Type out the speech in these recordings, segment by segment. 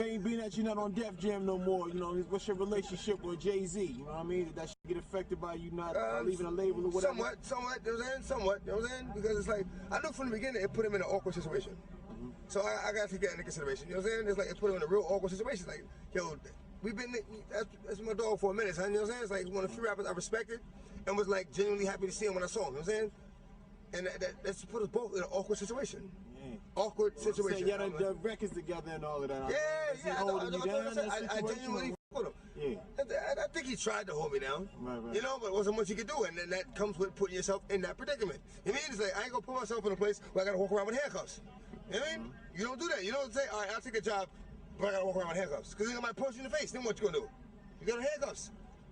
being that you're not on Def Jam no more, you know, what's your relationship with Jay-Z? You know what I mean? Did that shit get affected by you not leaving a label or whatever? Somewhat, you know what I'm saying? Somewhat, you know what I'm saying? Because it's like, I knew from the beginning it put him in an awkward situation. So I got to take that into consideration, you know what I'm saying? It's like, it put him in a real awkward situation. Like, yo, that's my dog for a minute, son, you know what I'm saying? It's like one of the few rappers I respected and was like genuinely happy to see him when I saw him, you know what I'm saying? And that's put us both in an awkward situation. Awkward situation. You got the records together and all of that. Yeah. I genuinely with him. Yeah. I think he tried to hold me down. Right. You know, but it wasn't much he could do, and then that comes with putting yourself in that predicament. You know what I mean? It's like, I ain't gonna put myself in a place where I gotta walk around with handcuffs. You know what I mean? You don't do that. You don't say, all right, I'll take a job, but I gotta walk around with handcuffs. Because they might punch you in the face. Then what you gonna do? You got handcuffs.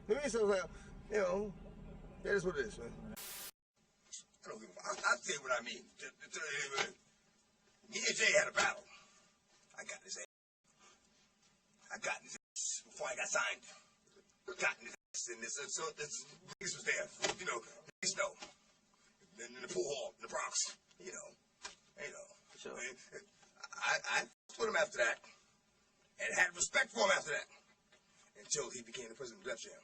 You know what I mean? So it's like, you know, that is what it is, man. I don't give a fuck. I'll tell you what I mean. Me and Jay had a battle. I got his ass. Before I got signed. Got his ass. And so niggas was there. You know, niggas know. In the pool hall, in the Bronx. You know. Sure. I put him after that. And had respect for him after that. Until he became the president of Def Jam.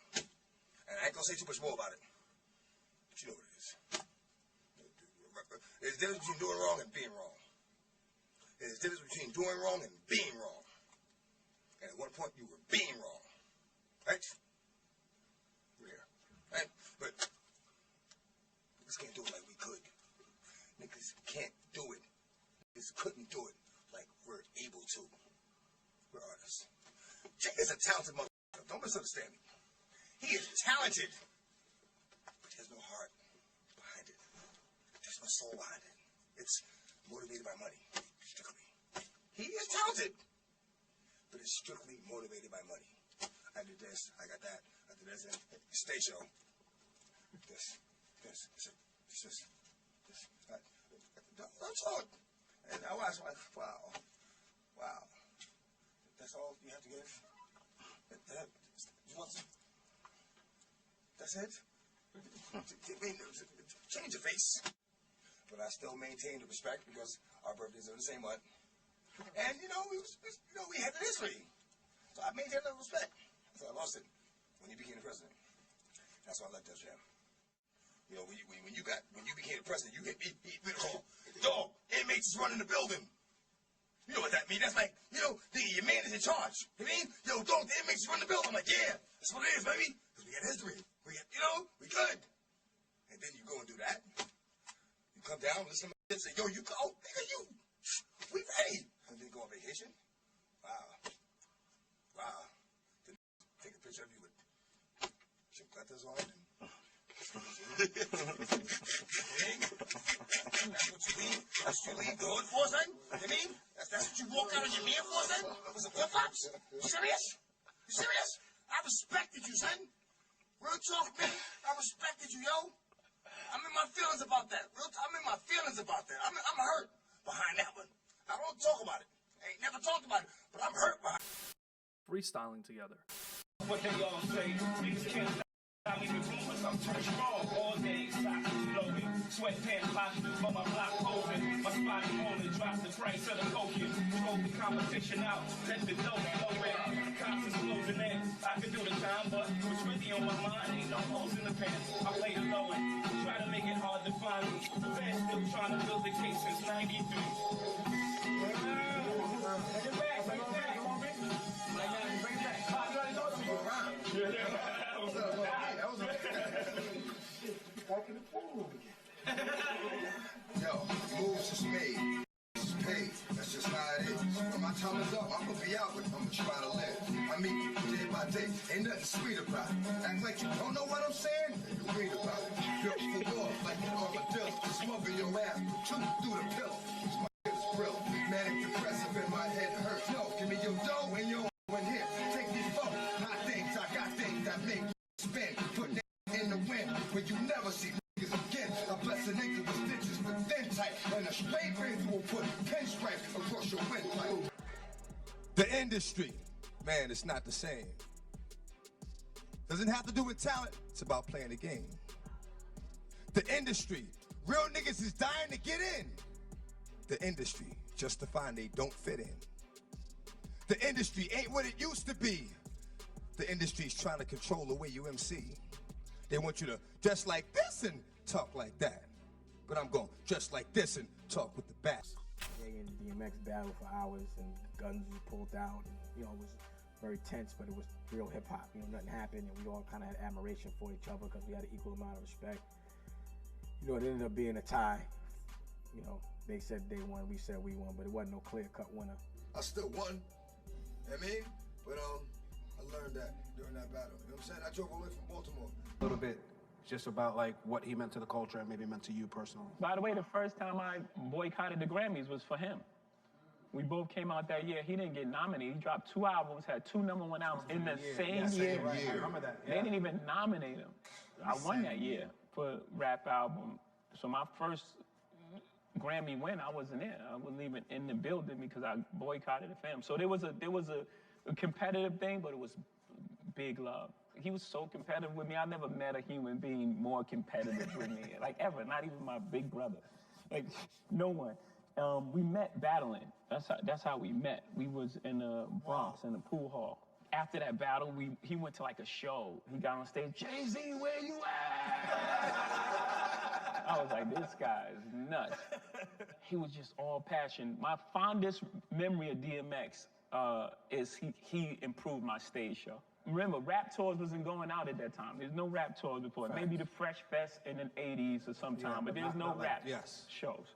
And I ain't gonna say too much more about it. But you know what it is. There's a difference between doing wrong and being wrong. There's a difference between doing wrong and being wrong. And at one point, you were being wrong. Right? We're here. Right? But niggas can't do it like we could. Niggas can't do it. Niggas couldn't do it like we're able to. We're artists. Jay is a talented motherfucker. Don't misunderstand me. He is talented. But he has no heart behind it. There's no soul behind it. It's motivated by money. Strictly. He is talented. But it's strictly motivated by money. I did this. I got that. I did this. Stage show. This. That's all. And I was like, wow. That's all you have to give? You want some? That's it? Change your face. But I still maintain the respect because our birthdays are the same month. And, you know, we had the history. So I maintained that respect. So I lost it when you became the president. That's why I left Def Jam. You know, when you became the president, you hit me with a call. Dog, inmates is running the building. You know what that means? That's like, you know, your man is in charge. You mean? Yo, dog, the inmates run the building. I'm like, yeah, that's what it is, baby. Because we got history. We good. And then you go and do that. You come down, listen to my shit, say, yo, nigga, we ready. And then go on vacation. Wow. Then take a picture of you with chocolates on and that's what you leave. That's what you leave the hood for, son? You mean? That's what you walk out on your man for, son? With some flip-flops? You serious? I respected you, son. Real talk, man. I respected you, yo. I'm in my feelings about that. I'm in my feelings about that. I'm hurt behind that one. I don't talk about it. I ain't never talked about it, but I'm hurt behind it. Freestyling together. What they all say, niggas can't stop me with rumors. I'm too strong all day, socks floating, sweatpants popping, on my block posing, my spot rolling, drop the price of the cocaine, smoke the competition out, let the dope flow in, cops is closing in, I can do the time, but what's really on my mind ain't no holes in the pants, I play it low and try to make it hard to find me, the fans still trying to build the case since 93. Yo, moves is made. It's paid. That's just how it is. When my time is up, I'm gonna be out with them, try to live. I mean, day by day, ain't nothing sweet about it. Act like you don't know what I'm saying? You read about it. Built for war, like an armadillo. Smoking your ass, two through the pillow. My hips brill. Manic depressive in my head hurts. No, give me your dough and your one here. Take these four hot things. I got things that make you spin. Put that in the wind when you never see niggas again. I bless a nigga with stitches with thin tight. And a straight razor will put pinstripes across your windpipe. The industry, man, it's not the same. Doesn't have to do with talent. It's about playing the game. The industry, real niggas is dying to get in. The industry, just to find they don't fit in. The industry ain't what it used to be. The industry's trying to control the way you MC. They want you to dress like this and talk like that. But I'm going dress like this and talk with the bass. Jay and DMX battled for hours, and guns was pulled out, and it was very tense, but it was real hip hop. Nothing happened, and we all kind of had admiration for each other because we had an equal amount of respect. It ended up being a tie. They said they won, we said we won, but it wasn't no clear-cut winner. I still won, but I learned that during that battle. You know what I'm saying? I drove away from Baltimore. A little bit just about like what he meant to the culture and maybe meant to you personally. By the way, the first time I boycotted the Grammys was for him. We both came out that year. He didn't get nominated. He dropped 2 albums, had 2 #1 albums in the same year. I remember that. Yeah. They didn't even nominate him. I won that year for rap album. So my first Grammy win, I wasn't there. I wasn't even in the building because I boycotted the fam. So there was a competitive thing, but it was big love. He was so competitive with me. I never met a human being more competitive with me, like ever. Not even my big brother, like no one. We met battling. That's how we met. We was in the Bronx in the pool hall. After that battle, he went to like a show. He got on stage, Jay-Z, where you at? I was like, this guy is nuts. He was just all passion. My fondest memory of DMX is he improved my stage show. Remember, rap tours wasn't going out at that time. There's no rap tours before. Fact. Maybe the Fresh Fest in the 80s or sometime, but there's no rap shows.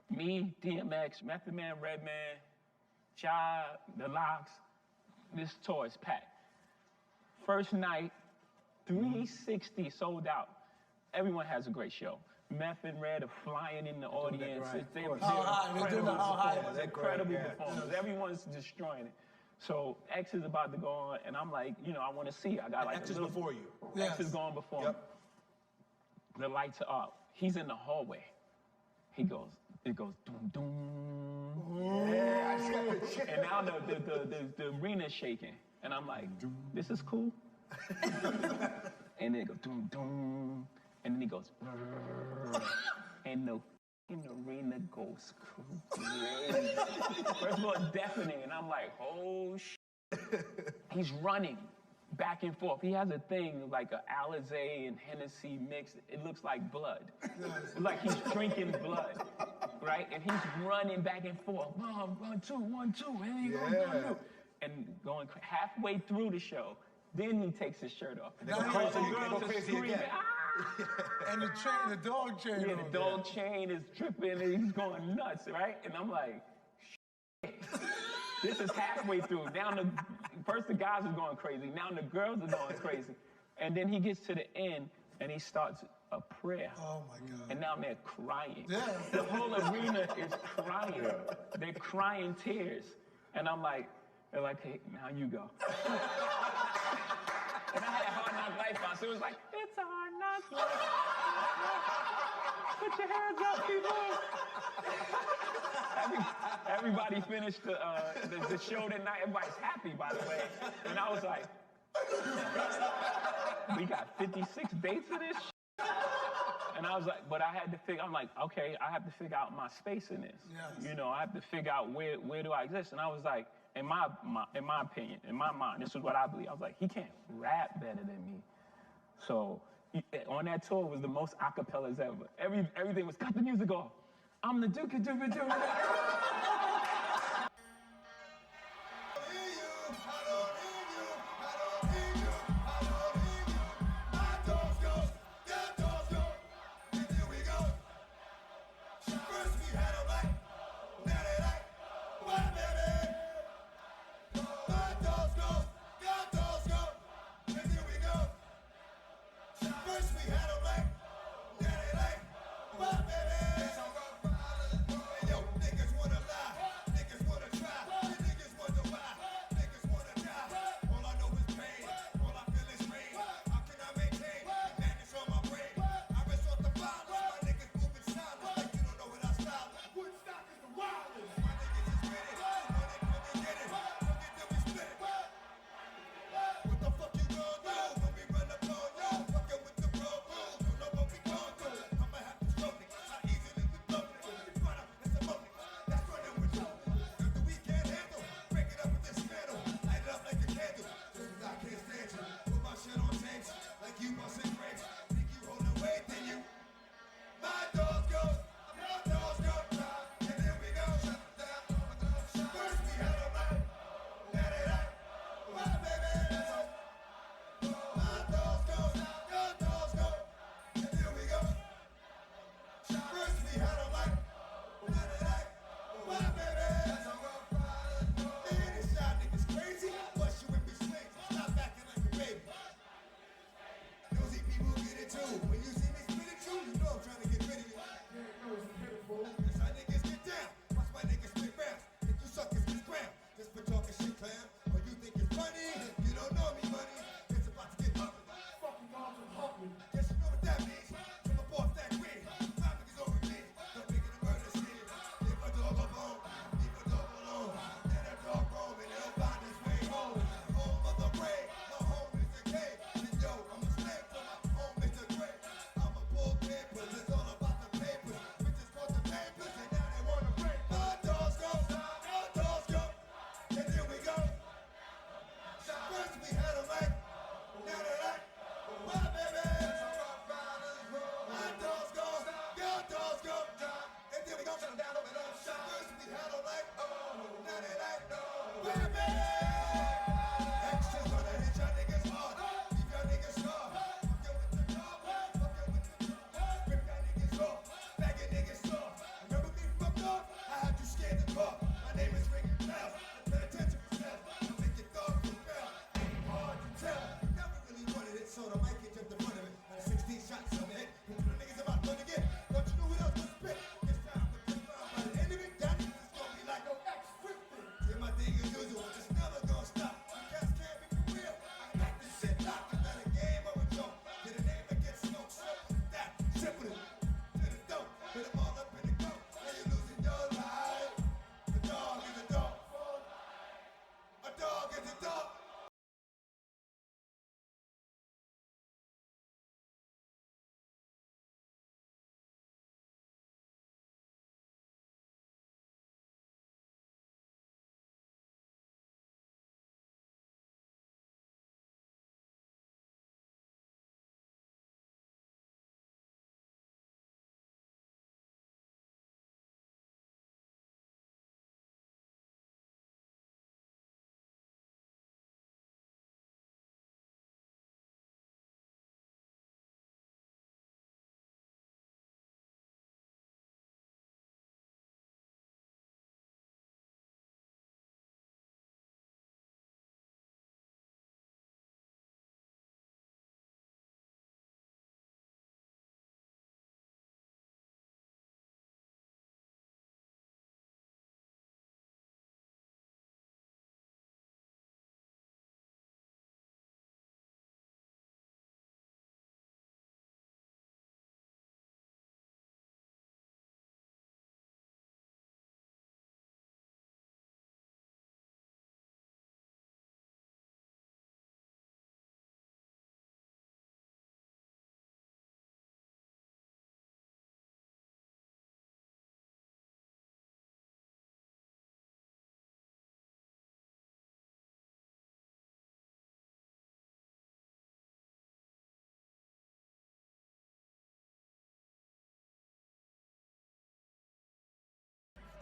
Me, DMX, Method Man, Redman, Cha, The Locks, this tour is packed. First night, 360 sold out. Everyone has a great show. Meth and Red are flying in the audience. They're incredible performers. Everyone's destroying it. So X is about to go on, and I'm like, I want to see. I got like X is before you. X is going before me. The lights are up. He's in the hallway. It goes doom doom. Yeah. And now the arena's shaking, and I'm like, this is cool. And then it goes doom doom, and then he goes, and the arena goes crazy. First of all, it's deafening, and I'm like, oh shit. He's running back and forth. He has a thing like an Alizé and Hennessy mix. It looks like blood. It's like he's drinking blood, right? And he's running back and forth. 1, 2, 1, 2. Here you go, 1, 2. And going halfway through the show, then he takes his shirt off. And the girls are screaming, ah! And the dog chain. Yeah, the dog chain is dripping and he's going nuts, right? And I'm like, shit. This is halfway through. First the guys are going crazy. Now the girls are going crazy. And then he gets to the end and he starts a prayer. Oh my God. And now they're crying. Yeah. The whole arena is crying. They're crying tears. And I'm like, they're like, hey, now you go. And I had a Hard Knock Life on, so it was like, it's a Hard Knock Life. Put your hands up, people. Everybody finished the show that night. Everybody's happy, by the way. And I was like, we got 56 dates of this shit? And I was like, but I had to figure, I'm like, okay, I have to figure out my space in this. Yes. I have to figure out where do I exist? And I was like, in my opinion, in my mind, this is what I believe. I was like, he can't rap better than me. So on that tour was the most acapellas ever. Everything was cut the music off. I'm the Duke of Duke.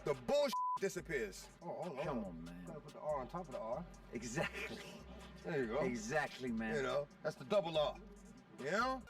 the bullshit disappears. Oh, hold on. Come on, man. Gotta put the R on top of the R. Exactly. There you go. Exactly, man. You know, that's the double R. You know?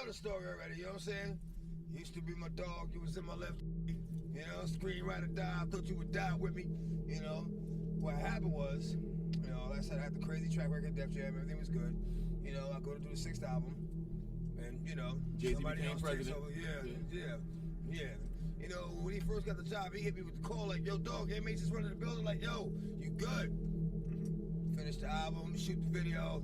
The story already, you know what I'm saying? Used to be my dog, you was in my left, you know, screenwriter died, I thought you would die with me, you know. What happened was, you know, like I said, I had the crazy track record, Def Jam, everything was good. You know, I go to do the 6th album, and, you know, Jay-Z somebody became else takes president. over. Yeah. You know, when he first got the job, he hit me with the call like, yo, dog, M.A.D.E just running the building, like, yo, you good? Finished the album, shoot the video.